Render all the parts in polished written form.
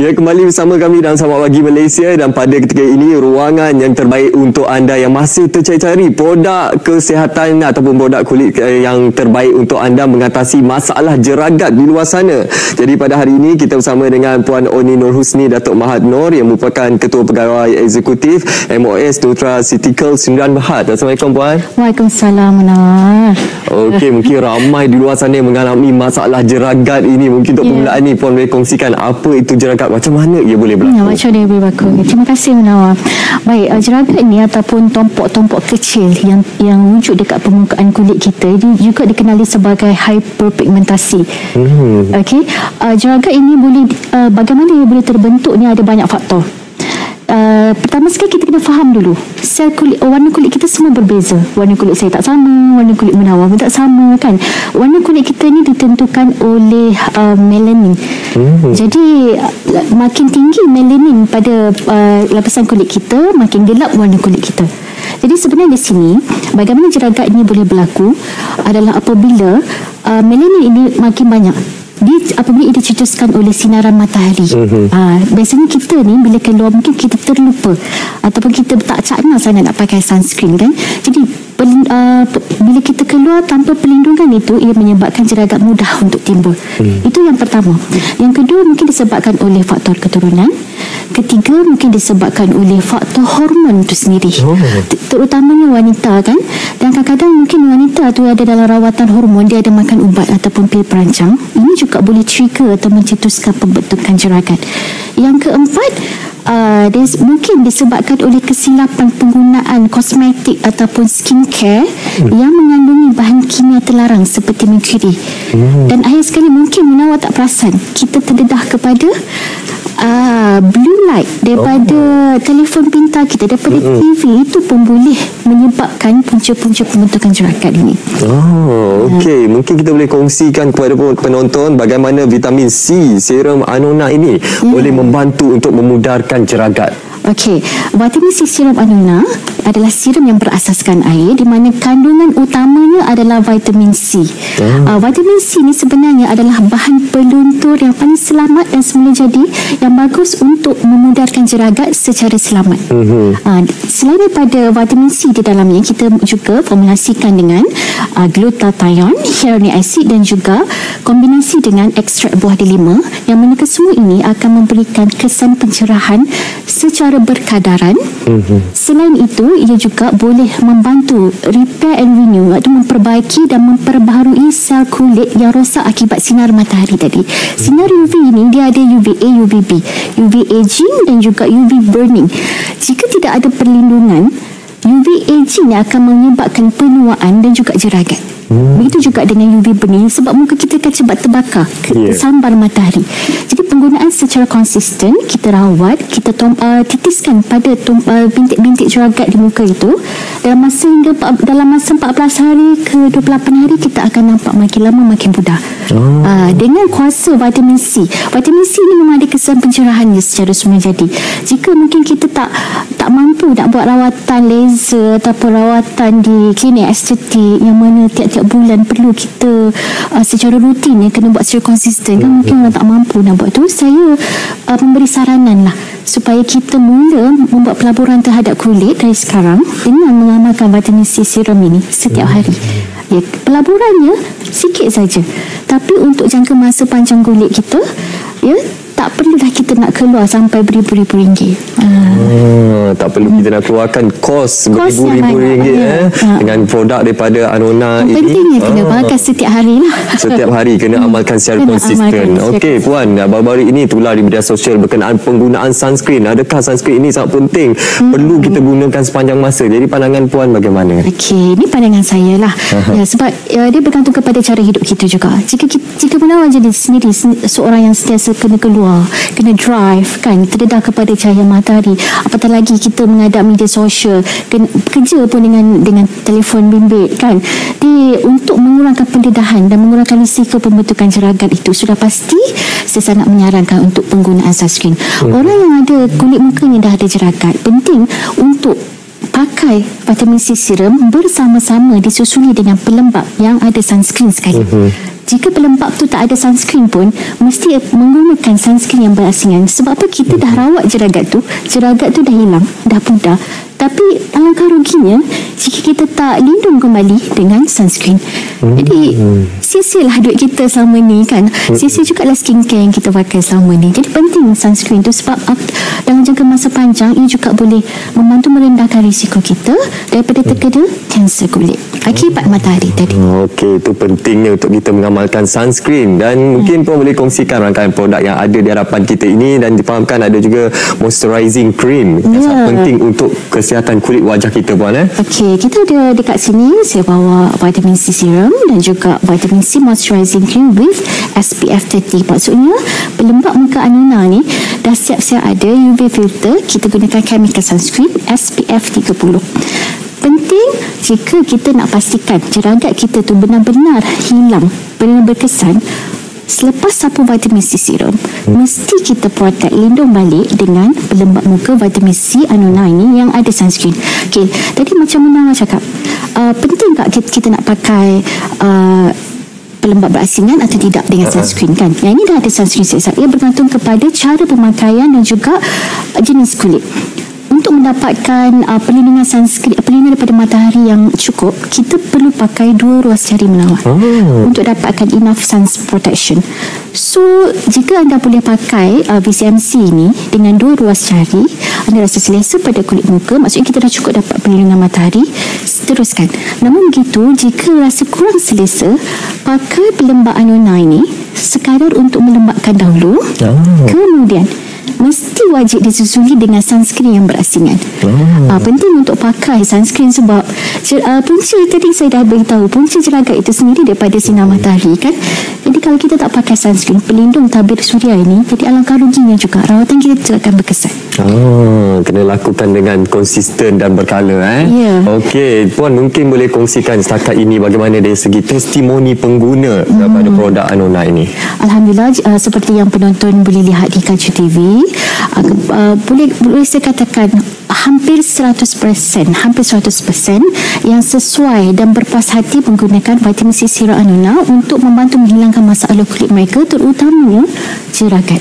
Ya, kembali bersama kami dalam Selamat Pagi Malaysia, dan pada ketika ini ruangan yang terbaik untuk anda yang masih tercari-cari produk kesihatan ataupun produk kulit yang terbaik untuk anda mengatasi masalah jeragat di luar sana. Jadi pada hari ini kita bersama dengan Puan Oni Nurhusni Datuk Mahat Noor yang merupakan Ketua Pegawai Eksekutif MOS Nutraceutical Sdn Bhd. Assalamualaikum Puan. Waalaikumsalam Noor. Okey, mungkin ramai di luar sana yang mengalami masalah jeragat ini. Mungkin untuk permulaan ni Puan boleh kongsikan apa itu jeragat, macam mana ia boleh berlaku? Ya, macam dia boleh berlaku. Terima kasih Munawar. Baik, jeragat ini ataupun tompok-tompok kecil yang wujud dekat permukaan kulit kita ini juga dikenali sebagai hyperpigmentasi. Okey, jeragat ini boleh bagaimana ia boleh terbentuk ni ada banyak faktor. Pertama sekali kita kena faham dulu sel kulit, warna kulit kita semua berbeza. Warna kulit saya tak sama, warna kulit Munawar pun tak sama kan. Warna kulit kita ni ditentukan oleh melanin. Jadi makin tinggi melanin pada lapisan kulit kita, makin gelap warna kulit kita. Jadi sebenarnya di sini bagaimana jeragat ini boleh berlaku adalah apabila melanin ini makin banyak. Apabila ia dicetuskan oleh sinaran matahari. Biasanya kita ni bila keluar mungkin kita terlupa ataupun kita tak cakna sangat nak pakai sunscreen kan. Jadi bila kita keluar tanpa perlindungan itu, ia menyebabkan jeragat mudah untuk timbul. Itu yang pertama. Yang kedua mungkin disebabkan oleh faktor keturunan. Ketiga mungkin disebabkan oleh faktor hormon itu sendiri. Terutamanya wanita kan. Dan kadang-kadang mungkin wanita tu ada dalam rawatan hormon, dia ada makan ubat ataupun pil perancang. Ini juga boleh trigger atau mencetuskan pembentukan jeragat. Yang keempat, mungkin disebabkan oleh kesilapan penggunaan kosmetik ataupun skincare yang mengandungi bahan kimia terlarang seperti merkuri. Dan akhir sekali mungkin Munawar tak perasan kita terdedah kepada blue light daripada telefon pintar kita, daripada TV. Itu pun boleh menyebabkan punca-punca pembentukan jeragat ini. Okey, mungkin kita boleh kongsikan kepada penonton bagaimana vitamin C serum Anona ini boleh membantu untuk memudarkan jeragat. Okey, vitamin C serum Anona adalah serum yang berasaskan air, di mana kandungan utamanya adalah vitamin C. Vitamin C ni sebenarnya adalah bahan peluntur yang paling selamat dan semula jadi yang bagus untuk memudarkan jeragat secara selamat. Selain daripada vitamin C di dalamnya, kita juga formulasikan dengan glutathione, hyaluronic acid dan juga kombinasi dengan ekstrak buah delima, yang mana kesemua ini akan memberikan kesan pencerahan secara berkadaran. Selain itu, ia juga boleh membantu repair and renew, iaitu memperbaiki dan memperbaharui sel kulit yang rosak akibat sinar matahari tadi. Sinar UV ini dia ada UVA, UVB, UV aging dan juga UV burning. Jika tidak ada perlindungan, UV aging akan menyebabkan penuaan dan juga jeragat. Begitu juga dengan UV burning, sebab muka kita akan cepat terbakar sambar matahari. Jadi penggunaan secara konsisten, kita rawat, kita titiskan pada bintik-bintik jeragat di muka itu dalam masa 14 hari ke 28 hari, kita akan nampak makin lama makin mudah. Dengan kuasa vitamin C. Vitamin C ini memang ada kesan pencerahannya secara semula jadi. Jika mungkin kita tak mampu nak buat rawatan laser ataupun rawatan di klinik estetik yang mana tiap-tiap bulan perlu kita secara rutin kena buat secara konsisten kan, mungkin orang tak mampu nak buat tu, saya memberi saranan lah supaya kita mula membuat pelaburan terhadap kulit dari sekarang dengan mengamalkan vitamin C serum ini setiap hari. Pelaburannya sikit saja, tapi untuk jangka masa panjang kulit kita, tak perlulah kita nak keluar sampai beribu-ribu ringgit. Tak perlu kita nak keluarkan kos beribu-ribu ringgit dengan produk daripada Anona ini. Pentingnya kena pakai setiap hari lah. Setiap hari kena amalkan secara konsisten. Okey Puan, baru-baru ini tular di media sosial berkenaan penggunaan sunscreen. Adakah sunscreen ini sangat penting? Perlu kita gunakan sepanjang masa? Jadi pandangan Puan bagaimana? Okey, ini pandangan saya lah. Sebab dia bergantung kepada cara hidup kita juga. Jika Munawar jadi sendiri seorang yang sentiasa kena keluar, kena drive kan, terdedah kepada cahaya matahari, apatah lagi kita menghadap media sosial, kerja pun dengan telefon bimbit kan, untuk mengurangkan pendedahan dan mengurangkan risiko pembentukan jeragat itu, sudah pasti saya sangat menyarankan untuk penggunaan sunscreen. Orang yang ada kulit mukanya dah ada jeragat, penting untuk pakai vitamin C serum bersama-sama disusuli dengan pelembap yang ada sunscreen sekali. jika pelembab tu tak ada sunscreen pun, mesti menggunakan sunscreen yang berasingan. Sebab apa? Kita dah rawat jeragat tu dah hilang, dah pudar. Tapi alangkah ruginya jika kita tak lindung kembali dengan sunscreen. Jadi sia-sialah duit kita selama ni kan. Sia-sia juga lah skincare yang kita pakai selama ni. Jadi penting sunscreen tu sebab dalam jangka masa panjang ia juga boleh membantu merendahkan risiko kita daripada terkena kanser kulit akibat matahari tadi. Okey, itu pentingnya untuk kita mengamalkan sunscreen. Dan mungkin pun boleh kongsikan rangkaian produk yang ada di hadapan kita ini. Dan difahamkan ada juga moisturizing cream yang sangat penting untuk kesihatan kulit wajah kita, Puan. Okey, kita ada dekat sini, saya bawa vitamin C serum dan juga vitamin C moisturizing cream with SPF 30. Maksudnya pelembab muka Anuna ni dah siap-siap ada UV filter. Kita gunakan chemical sunscreen SPF 30. Penting jika kita nak pastikan jeragat kita tu benar-benar hilang, benar berkesan, selepas sapu vitamin C serum, mesti kita protect, lindung balik dengan pelembab muka vitamin C Anuna ini yang ada sunscreen. Okey, tadi macam Muna cakap, penting tak kita nak pakai pelembab berasingan atau tidak dengan sunscreen kan? Yang ini dah ada sunscreen siap. Ia bergantung kepada cara pemakaian dan juga jenis kulit. Untuk mendapatkan perlindungan sunscreen, perlindungan daripada matahari yang cukup, kita perlu pakai 2 ruas jari melawat untuk dapatkan enough sun protection. So, jika anda boleh pakai VCMC ini dengan 2 ruas jari, anda rasa selesa pada kulit muka, maksudnya kita dah cukup dapat perlindungan matahari, teruskan. Namun begitu, jika rasa kurang selesa, pakai pelembab Anuna ini sekadar untuk melembabkan dahulu, kemudian mesti wajib disusuli dengan sunscreen yang berasingan. Penting untuk pakai sunscreen sebab punca tadi saya dah beritahu, punca jeragat itu sendiri daripada sinar matahari kan. Jadi kalau kita tak pakai sunscreen pelindung tabir suria ini, jadi alangkah ruginya juga rawatan kita akan berkesan. Kena lakukan dengan konsisten dan berkala. Okey, Puan mungkin boleh kongsikan setakat ini bagaimana dari segi testimoni pengguna daripada produk Anuna ini. Alhamdulillah, seperti yang penonton boleh lihat di Kaca TV, boleh saya katakan hampir 100% yang sesuai dan berpuas hati menggunakan vitamin C serum Anuna untuk membantu menghilangkan masalah kulit mereka, terutamanya jeragat.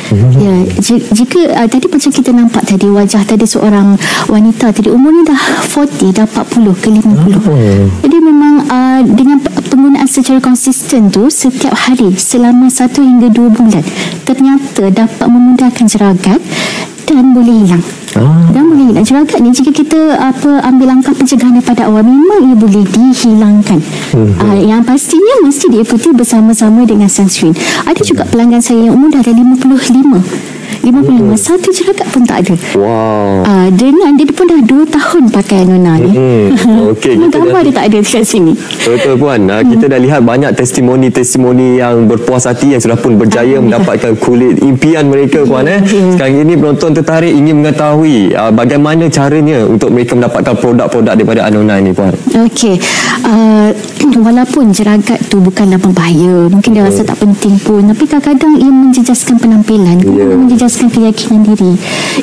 Ya, jika tadi macam kita nampak tadi wajah tadi seorang wanita tadi umurnya dah 40, dah 40 ke 50. Jadi memang dengan penggunaan secara konsisten tu setiap hari selama 1 hingga 2 bulan ternyata dapat memudahkan jeragat dan boleh hilang. Dan boleh hilang jeragat ni jika kita ambil langkah pencegahan daripada awal, memang ia boleh dihilangkan. Yang pastinya mesti diikuti bersama-sama dengan sunscreen. Ada juga pelanggan saya yang umur dah ada 55, satu jeragat pun tak ada. Dengan dia pun dah 2 tahun pakai Anuna ni. Okey, gambar dia tak ada dekat sini. Betul Puan. Kita dah lihat banyak testimoni yang berpuas hati yang sudah pun berjaya mendapatkan kulit impian mereka, Puan. Sekarang ini penonton tertarik ingin mengetahui bagaimana caranya untuk mereka mendapatkan produk-produk daripada Anuna ini, Puan. Okey, walaupun jeragat tu bukanlah berbahaya, mungkin dia rasa tak penting pun, tapi kadang-kadang ia menjejaskan penampilan, menjejaskan keyakinan diri.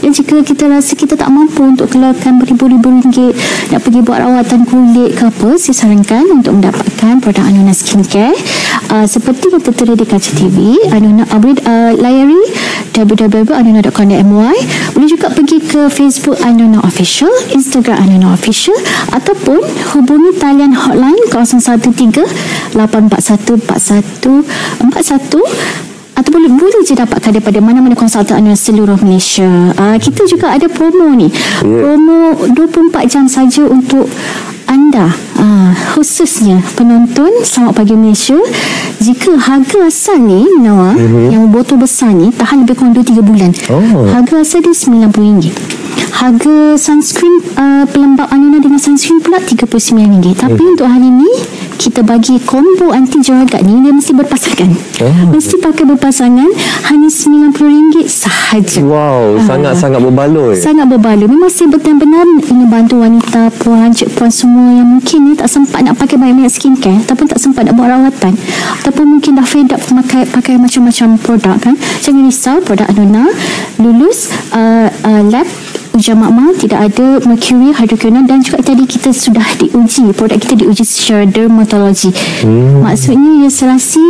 Jika kita rasa kita tak mampu untuk keluarkan beribu-ribu ringgit nak pergi buat rawatan kulit ke apa, saya sarankan untuk mendapatkan produk Anuna Skincare seperti yang tertera di Kaca TV. Anuna, layari www.anuna.com.my. Boleh juga pergi ke Facebook Anuna Official, Instagram Anuna Official, ataupun hubungi talian hotline 013-841-4141, atau boleh je dapatkan daripada mana-mana konsultan Anuna seluruh Malaysia. Kita juga ada promo ni, promo 24 jam saja untuk anda, khususnya penonton Selamat Pagi Malaysia. Jika harga asal ni Nawa, yang botol besar ni tahan lebih kurang 2-3 bulan, harga asal dia RM90. Harga sunscreen pelembab Anuna dengan sunscreen pula RM39. Tapi untuk hari ni kita bagi combo anti jeragat ni, dia mesti berpasangan. Mesti pakai berpasangan, hanya RM90 sahaja. Sangat-sangat berbaloi. Sangat berbaloi. Memang saya benar-benar ingin bantu wanita, puan, cik puan semua yang mungkin tak sempat nak pakai banyak-banyak skincare, ataupun tak sempat nak buat rawatan, ataupun mungkin dah fed up pakai macam-macam produk kan. Jangan risau, produk Anuna lulus lab ujian makmal, tidak ada mercury, hidroquinone, dan juga tadi kita sudah diuji, produk kita diuji secara dermatologi. Maksudnya ia serasi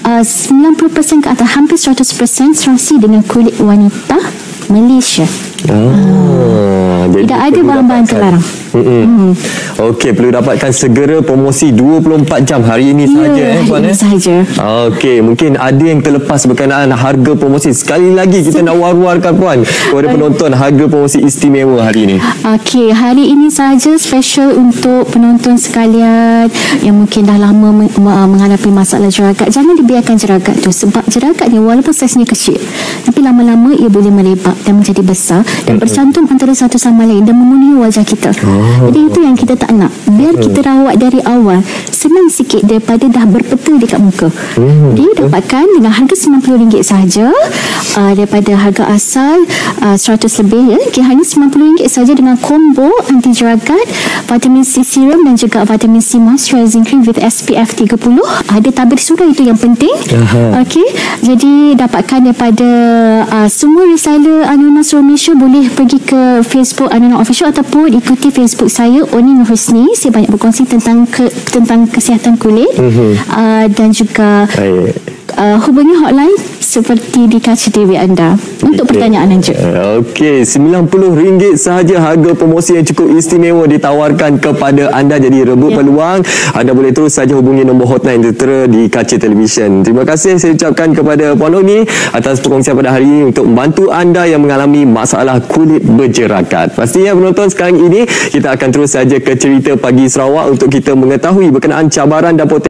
90% ke atas, hampir 100% serasi dengan kulit wanita Malaysia. Tidak ada bahan-bahan terlarang. Okey, perlu dapatkan segera promosi 24 jam hari ini saja, Puan. Hari ini sahaja. Okey, mungkin ada yang terlepas berkenaan harga promosi. Sekali lagi kita nak war-warkan, Puan, kepada penonton harga promosi istimewa hari ini. Okey, hari ini sahaja special untuk penonton sekalian yang mungkin dah lama menghadapi masalah jeragat. Jangan dibiarkan jeragat tu, sebab jeragat ni walaupun saiznya kecil, tapi lama-lama ia boleh melebar dan menjadi besar dan bercantum antara satu sama lain dan memenuhi wajah kita. Jadi itu yang kita tak nak. Biar kita rawat dari awal senang sikit daripada dah berpeta dekat muka. Jadi dapatkan dengan harga RM90 sahaja, daripada harga asal 100 lebih, ya. Okay, hanya RM90 saja dengan combo anti jeragat, vitamin C serum dan juga vitamin C moisturizing cream with SPF 30. Ada tabir surah, itu yang penting. Okey, jadi dapatkan daripada semua reseller Anuna Seluruh Malaysia. Boleh pergi ke Facebook Anuna Official ataupun ikuti Facebook saya, Oni Nur Husni. Saya banyak berkongsi tentang kesihatan kulit, dan juga hubungi hotline seperti di kaca TV anda untuk pertanyaan lanjut. Okey, RM90 sahaja harga promosi yang cukup istimewa ditawarkan kepada anda. Jadi rebut peluang. Anda boleh terus saja hubungi nombor hotline tertera di kaca televisyen. Terima kasih saya ucapkan kepada Puan Oni atas perkongsian pada hari ini untuk membantu anda yang mengalami masalah kulit berjeragat. Pastinya penonton, sekarang ini kita akan terus saja ke cerita Pagi Sarawak untuk kita mengetahui berkenaan cabaran dan potensi